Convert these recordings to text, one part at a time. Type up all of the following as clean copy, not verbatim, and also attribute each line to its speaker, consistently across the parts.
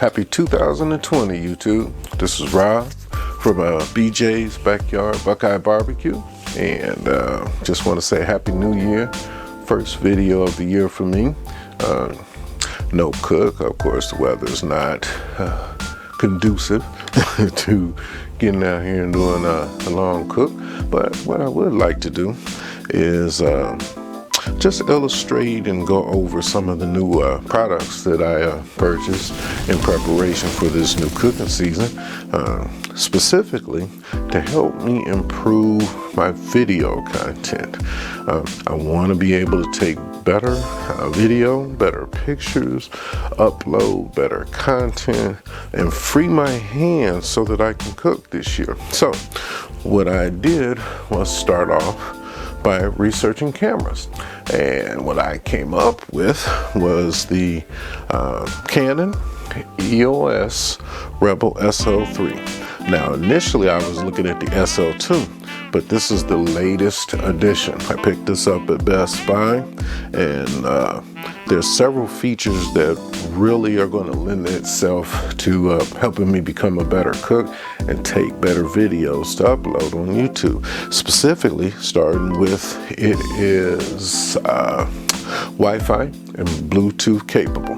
Speaker 1: Happy 2020, YouTube. This is Rob from BJ's Backyard Buckeye BBQ, and just want to say Happy New Year. First video of the year for me. No cook. Of course, the weather's not conducive to getting out here and doing a long cook. But what I would like to do is just illustrate and go over some of the new products that I purchased in preparation for this new cooking season, specifically to help me improve my video content. I want to be able to take better video, better pictures, upload better content, and free my hands so that I can cook this year. So what I did was start off by researching cameras, and what I came up with was the Canon EOS Rebel SL3. Now initially I was looking at the SL2, but this is the latest edition. I picked this up at Best Buy, and there's several features that really are going to lend itself to helping me become a better cook and take better videos to upload on YouTube. Specifically, starting with it is Wi-Fi and Bluetooth capable.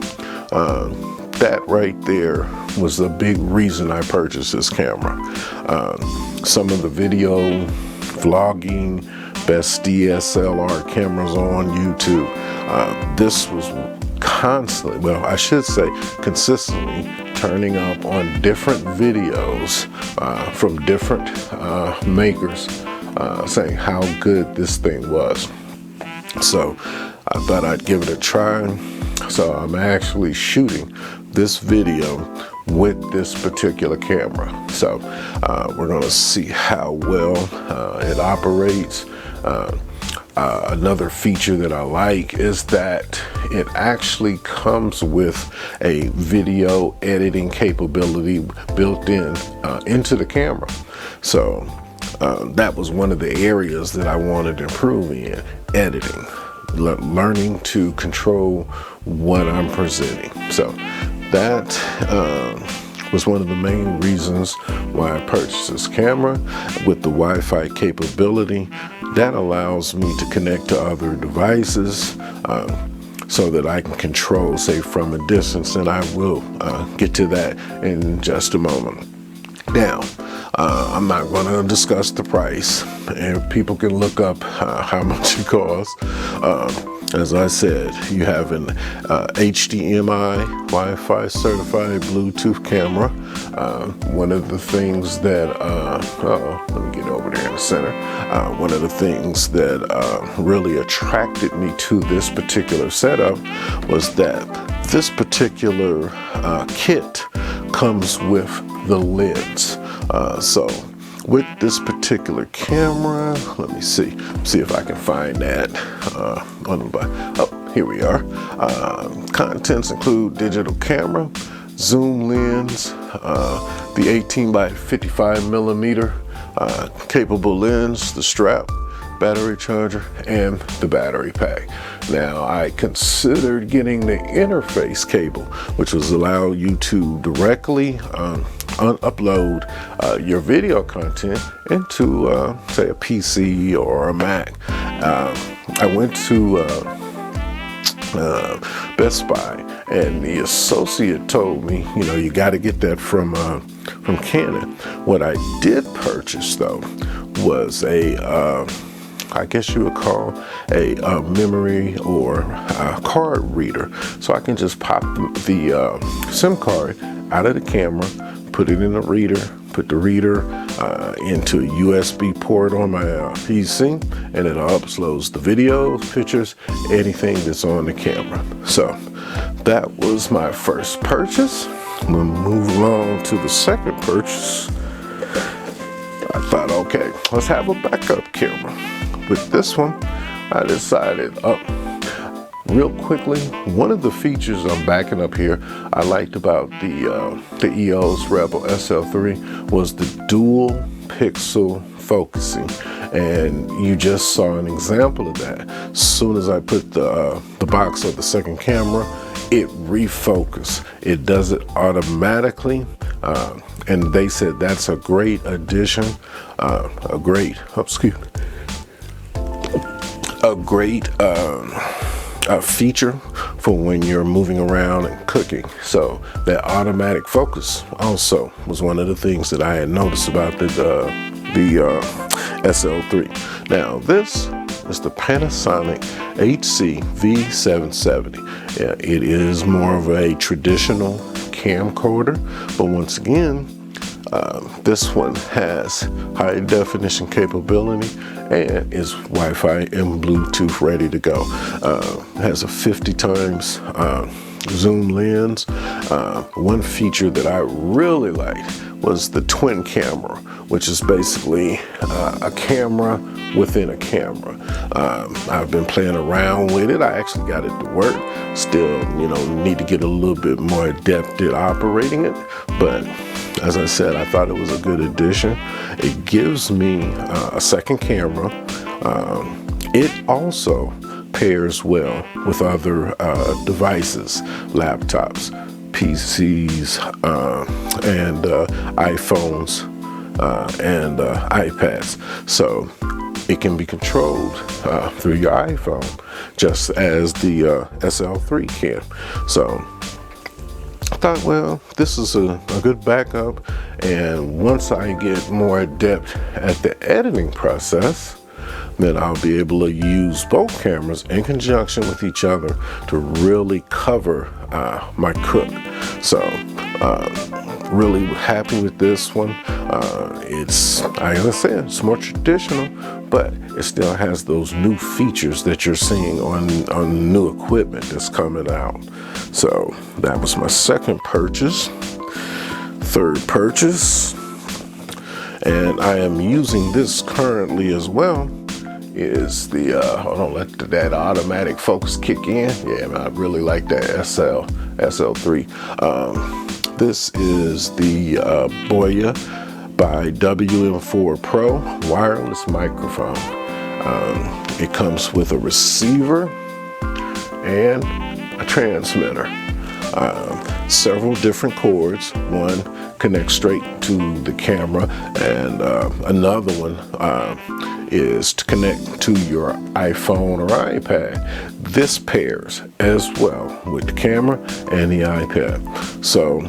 Speaker 1: That right there was the big reason I purchased this camera. Some of the video vlogging, best DSLR cameras on YouTube. This was constantly, well, I should say consistently turning up on different videos from different makers saying how good this thing was. So I thought I'd give it a try. So I'm actually shooting this video with this particular camera. So we're going to see how well it operates. Another feature that I like is that it actually comes with a video editing capability built in into the camera. So that was one of the areas that I wanted to improve in, editing, learning to control what I'm presenting. So that was one of the main reasons why I purchased this camera with the Wi-Fi capability. That allows me to connect to other devices so that I can control, say, from a distance, and I will get to that in just a moment. Now, I'm not going to discuss the price, and people can look up how much it costs. As I said, you have an HDMI, Wi-Fi certified Bluetooth camera. One of the things that, let me get over there in the center. One of the things that really attracted me to this particular setup was that this particular kit comes with the lids. So with this particular camera, let me see if I can find that oh, here we are. Contents include digital camera, zoom lens, the 18 by 55 millimeter capable lens, the strap, battery charger, and the battery pack. Now, I considered getting the interface cable, which was allow you to directly upload your video content into, say, a PC or a Mac. I went to Best Buy, and the associate told me, you know, you got to get that from Canon. What I did purchase, though, was a I guess you would call a memory or a card reader. So I can just pop the SIM card out of the camera, put it in the reader, put the reader into a USB port on my PC, and it uploads the videos, pictures, anything that's on the camera. So that was my first purchase. We'll move along to the second purchase. I thought, okay, let's have a backup camera. With this one, I decided, real quickly, one of the features I'm backing up here I liked about the EOS Rebel SL3 was the dual pixel focusing, and you just saw an example of that. As soon as I put the box of the second camera it refocuses. It does it automatically, and they said that's a great addition, a great feature for when you're moving around and cooking. So that automatic focus also was one of the things that I had noticed about the SL3. Now this is the Panasonic HC V770. Yeah, it is more of a traditional camcorder, but once again, this one has high definition capability and is Wi-Fi and Bluetooth ready to go. Has a 50 times zoom lens. One feature that I really liked was the twin camera, which is basically a camera within a camera. I've been playing around with it. I actually got it to work. Still, need to get a little bit more adept at operating it, but as I said, I thought it was a good addition. It gives me a second camera. It also pairs well with other devices, laptops, PCs, and iPhones and iPads. So it can be controlled through your iPhone, just as the SL3 can. So I thought, well, this is a good backup, and once I get more adept at the editing process, then I'll be able to use both cameras in conjunction with each other to really cover my cook. So really happy with this one. It's, like I said, it's more traditional, but it still has those new features that you're seeing on new equipment that's coming out. So that was my second purchase. Third purchase, and I am using this currently as well, is the hold on, let that automatic focus kick in. Yeah, man, I really like that SL3. This is the Boya by WM4 Pro wireless microphone. It comes with a receiver and a transmitter. Several different cords. One connects straight to the camera, and another one is to connect to your iPhone or iPad. This pairs as well with the camera and the iPad. So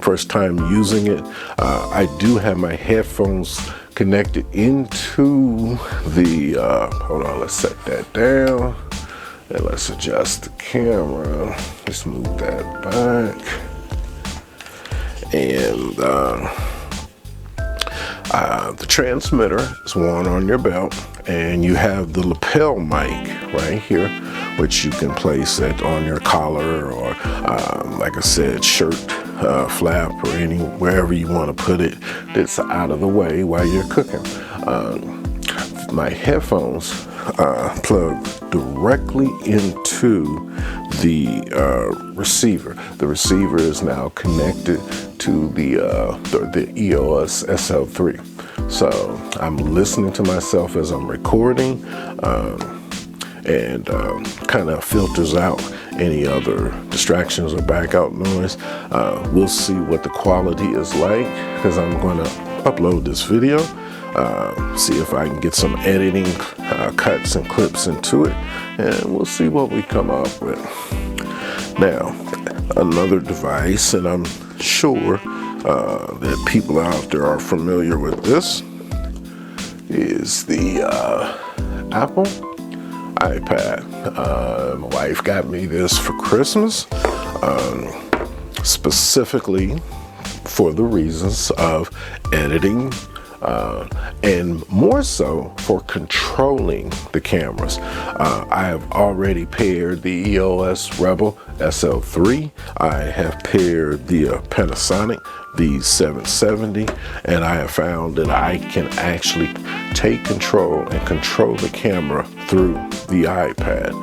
Speaker 1: first time using it, I do have my headphones connected into the hold on, let's set that down. And let's adjust the camera. Let's move that back. And the transmitter is worn on your belt, and you have the lapel mic right here, which you can place it on your collar or, like I said, shirt flap or wherever you want to put it that's out of the way while you're cooking. My headphones plug directly into the receiver. The receiver is now connected to the EOS SL3. So I'm listening to myself as I'm recording, and kind of filters out any other distractions or backup noise. We'll see what the quality is like, because I'm going to upload this video. See if I can get some editing cuts and clips into it, and we'll see what we come up with. Now, another device, and I'm sure that people out there are familiar with this, is the Apple iPad. My wife got me this for Christmas, specifically for the reasons of editing, and more so for controlling the cameras. I have already paired the EOS Rebel SL3. I have paired the Panasonic V770, and I have found that I can actually take control and control the camera through the iPad.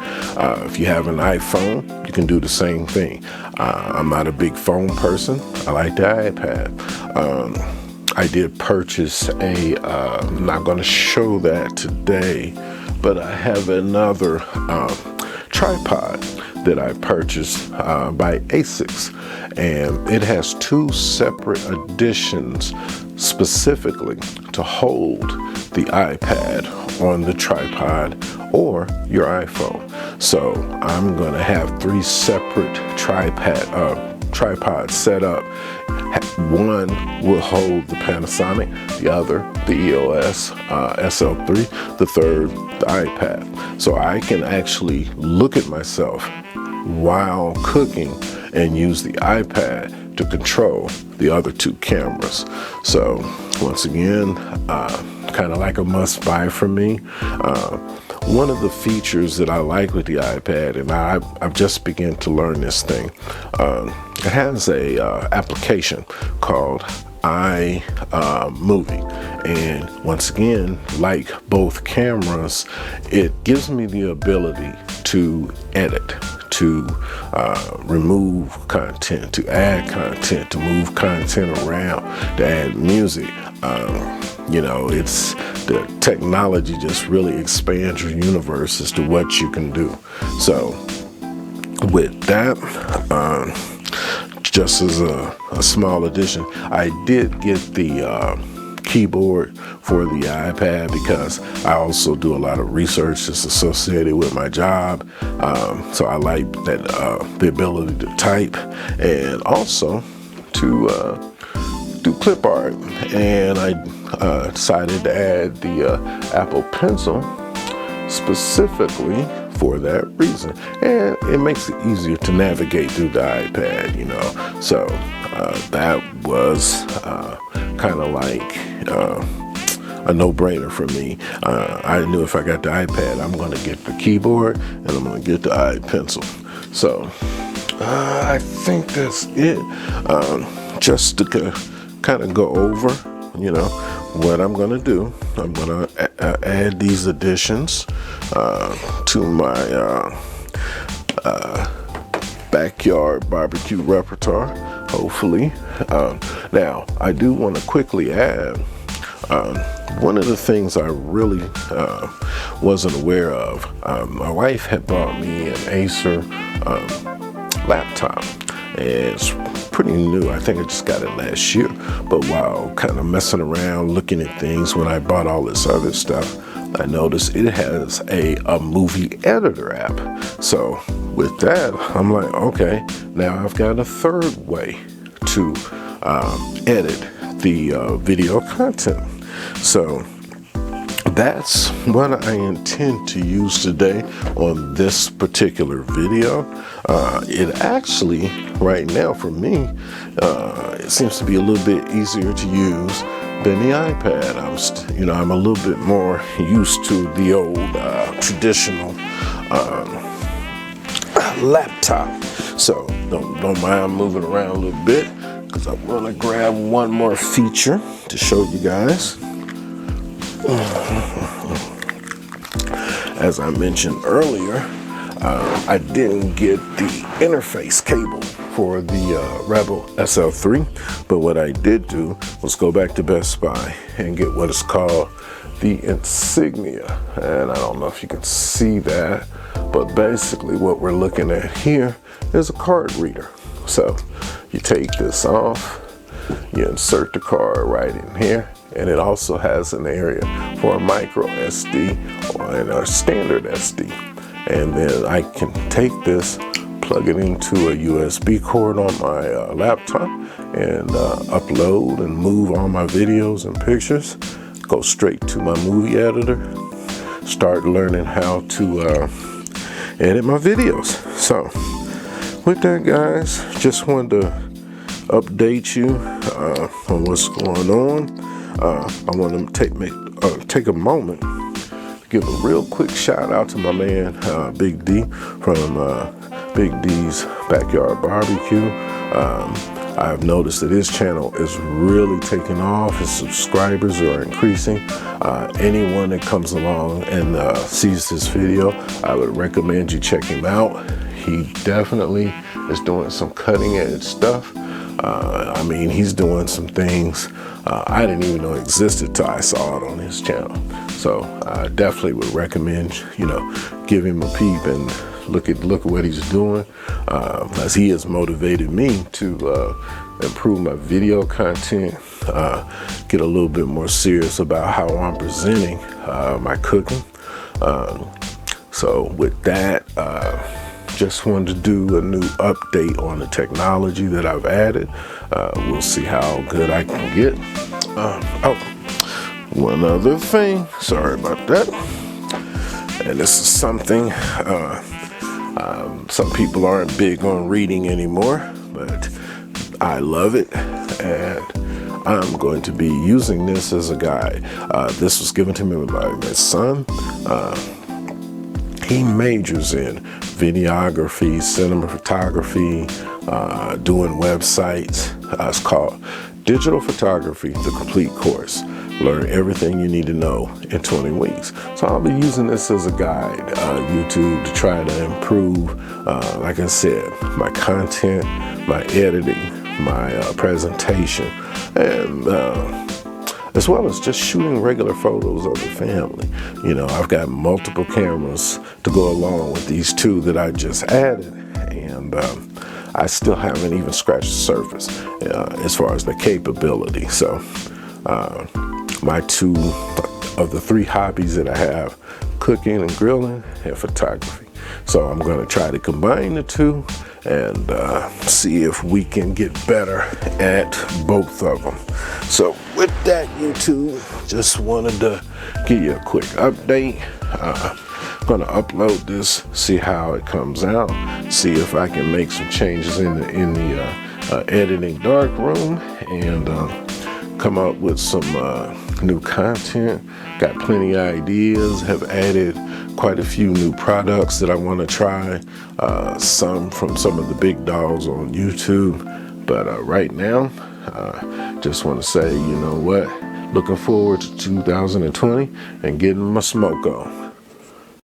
Speaker 1: If you have an iPhone, you can do the same thing. I'm not a big phone person. I like the iPad. I did purchase I'm not going to show that today, but I have another tripod that I purchased by ASICS, and it has 2 separate editions specifically to hold the iPad on the tripod or your iPhone. So I'm gonna have 3 separate tripods set up. One will hold the Panasonic, the other the EOS SL3, the third the iPad. So I can actually look at myself while cooking and use the iPad to control the other 2 cameras. So once again, kind of like a must buy for me. One of the features that I like with the iPad, and I've just begun to learn this thing, it has a application called iMovie, and once again, like both cameras, it gives me the ability to edit, to remove content, to add content, to move content around, to add music. You know, it's the technology just really expands your universe as to what you can do. So with that, just as a small addition, I did get the keyboard for the iPad because I also do a lot of research that's associated with my job. So I like that the ability to type and also to do clip art. And I decided to add the Apple Pencil specifically for that reason, and it makes it easier to navigate through the iPad, you know. So that was kind of like a no-brainer for me. I knew if I got the iPad, I'm going to get the keyboard and I'm going to get the iPencil. So I think that's it. Just to kind of go over, you know, what I'm going to do. I'm going to add these additions to my backyard barbecue repertoire, hopefully. Now, I do want to quickly add one of the things I really wasn't aware of. My wife had bought me an Acer laptop, and it's pretty new. I think I just got it last year. But while kind of messing around, looking at things when I bought all this other stuff, I noticed it has a movie editor app. So with that, I'm like, okay, now I've got a third way to edit the video content. So that's what I intend to use today on this particular video. It actually, right now for me, it seems to be a little bit easier to use than the iPad. I'm a little bit more used to the old traditional laptop. So don't mind moving around a little bit, because I want to grab one more feature to show you guys. As I mentioned earlier, I didn't get the interface cable for the Rebel SL3, but what I did do was go back to Best Buy and get what is called the Insignia. And I don't know if you can see that, but basically what we're looking at here is a card reader. So you take this off, you insert the card right in here, and it also has an area for a micro SD and a standard SD. And then I can take this, plug it into a USB cord on my laptop, and upload and move all my videos and pictures, go straight to my movie editor, start learning how to edit my videos. So with that, guys, just wanted to update you on what's going on. I want to take a moment to give a real quick shout out to my man Big D from Big D's Backyard Barbecue. I've noticed that his channel is really taking off. His subscribers are increasing. Anyone that comes along and sees this video, I would recommend you check him out. He definitely is doing some cutting edge stuff. I mean, he's doing some things I didn't even know existed till I saw it on his channel. So I definitely would recommend, give him a peep and look at what he's doing, as he has motivated me to improve my video content, get a little bit more serious about how I'm presenting my cooking. So with that, just wanted to do a new update on the technology that I've added. We'll see how good I can get. Oh, one other thing, sorry about that. And this is something, some people aren't big on reading anymore, but I love it, and I'm going to be using this as a guide. This was given to me by my son. He majors in videography, cinema photography, doing websites. It's called Digital Photography, the Complete Course. Learn everything you need to know in 20 weeks. So I'll be using this as a guide, YouTube, to try to improve, like I said, my content, my editing, my presentation, and as well as just shooting regular photos of the family. You know, I've got multiple cameras to go along with these two that I just added, and I still haven't even scratched the surface as far as the capability. So my two of the three hobbies that I have, cooking and grilling and photography. So I'm going to try to combine the two and see if we can get better at both of them. So with that, YouTube, just wanted to give you a quick update. I'm going to upload this, see how it comes out, see if I can make some changes in the editing darkroom, and come up with some new content. Got plenty of ideas, have added quite a few new products that I want to try, some from some of the big dogs on YouTube. But right now, just want to say, you know what, looking forward to 2020 and getting my smoke on.